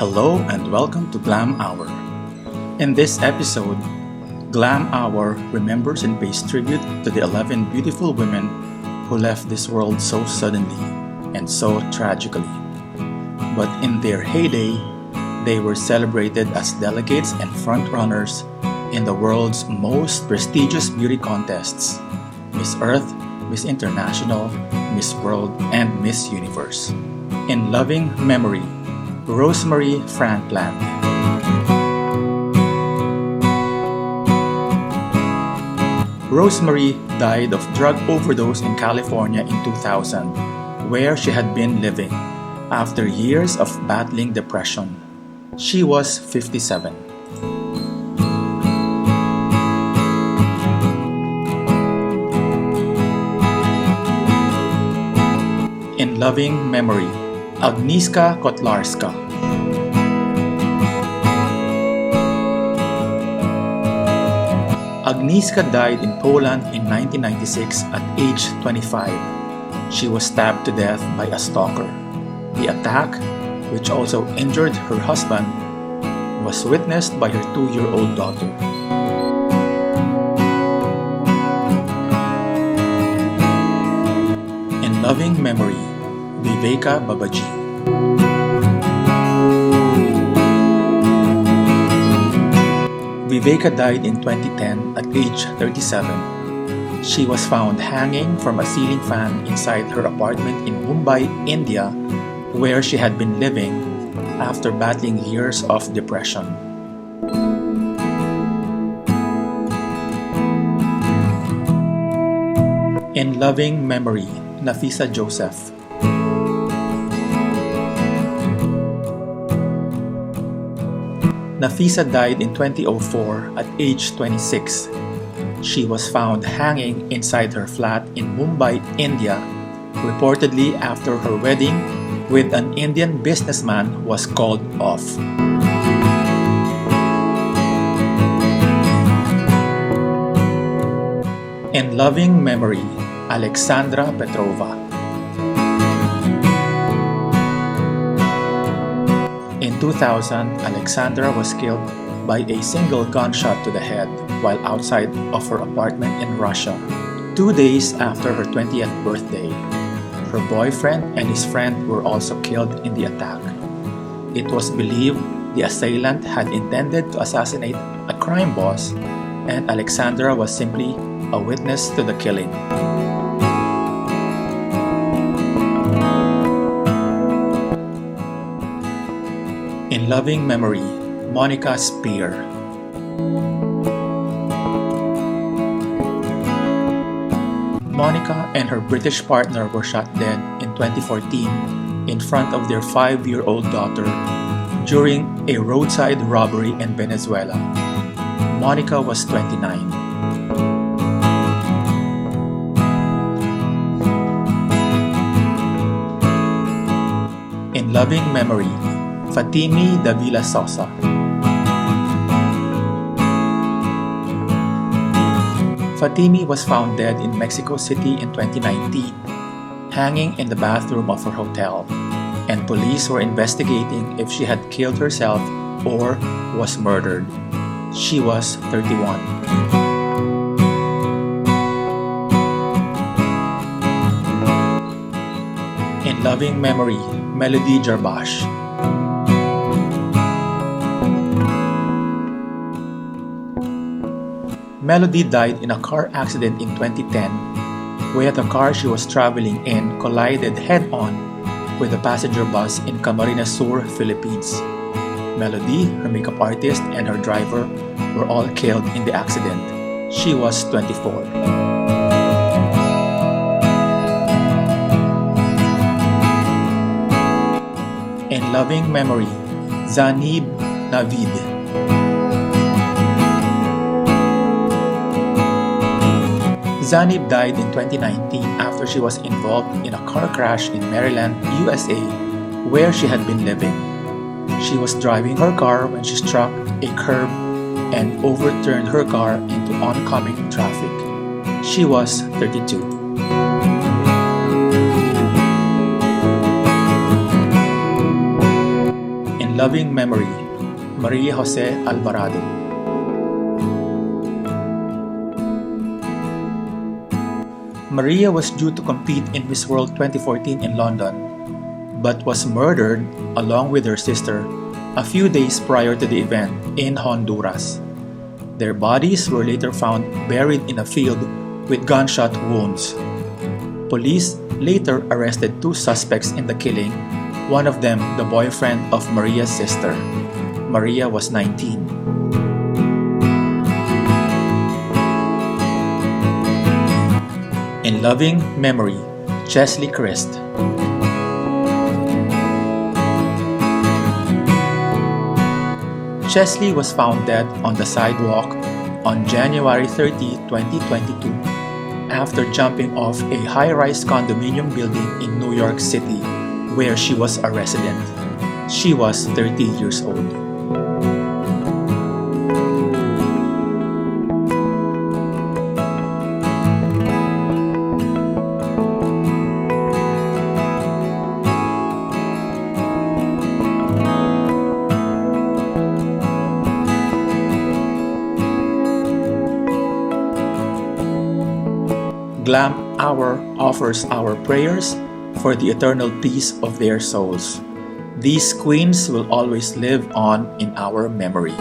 Hello and welcome to Glam Hour. In this episode, Glam Hour remembers and pays tribute to the 11 beautiful women who left this world so suddenly and so tragically. But in their heyday, they were celebrated as delegates and frontrunners in the world's most prestigious beauty contests: Miss Earth, Miss International, Miss World, and Miss Universe. In loving memory, Rosemary Frankland. Rosemary died of drug overdose in California in 2000, where she had been living, after years of battling depression. She was 57. In loving memory, Agniska Kotlarska. Agniska died in Poland in 1996 at age 25. She was stabbed to death by a stalker. The attack, which also injured her husband, was witnessed by her 2-year-old daughter. In loving memory, Viveka Babaji. Viveka died in 2010 at age 37. She was found hanging from a ceiling fan inside her apartment in Mumbai, India, where she had been living after battling years of depression. In loving memory, Nafisa Joseph. Nafisa died in 2004 at age 26. She was found hanging inside her flat in Mumbai, India, reportedly after her wedding with an Indian businessman was called off. In loving memory, Alexandra Petrova. In 2000, Alexandra was killed by a single gunshot to the head while outside of her apartment in Russia, 2 days after her 20th birthday. Her boyfriend and his friend were also killed in the attack. It was believed the assailant had intended to assassinate a crime boss, and Alexandra was simply a witness to the killing. In loving memory, Monica Spear. Monica and her British partner were shot dead in 2014 in front of their 5-year-old daughter during a roadside robbery in Venezuela. Monica was 29. In loving memory, Fatimi Salsa. Fatimi was found dead in Mexico City in 2019, hanging in the bathroom of her hotel, and police were investigating if she had killed herself or was murdered. She was 31. In loving memory, Melody Gerbash. Melody died in a car accident in 2010, where the car she was traveling in collided head-on with a passenger bus in Camarines Sur, Philippines. Melody, her makeup artist, and her driver were all killed in the accident. She was 24. In loving memory, Zany Navid. Zany died in 2019 after she was involved in a car crash in Maryland, USA, where she had been living. She was driving her car when she struck a curb and overturned her car into oncoming traffic. She was 32. In In loving memory, Maria Jose Alvarado. Maria was due to compete in Miss World 2014 in London, but was murdered along with her sister a few days prior to the event in Honduras. Their bodies were later found buried in a field with gunshot wounds. Police later arrested two suspects in the killing, one of them the boyfriend of Maria's sister. Maria was 19. In loving memory, Cheslie Kryst. Cheslie was found dead on the sidewalk on January 30, 2022, after jumping off a high-rise condominium building in New York City, where she was a resident. She was 30 years old. Glam Hour offers our prayers for the eternal peace of their souls. These queens will always live on in our memory.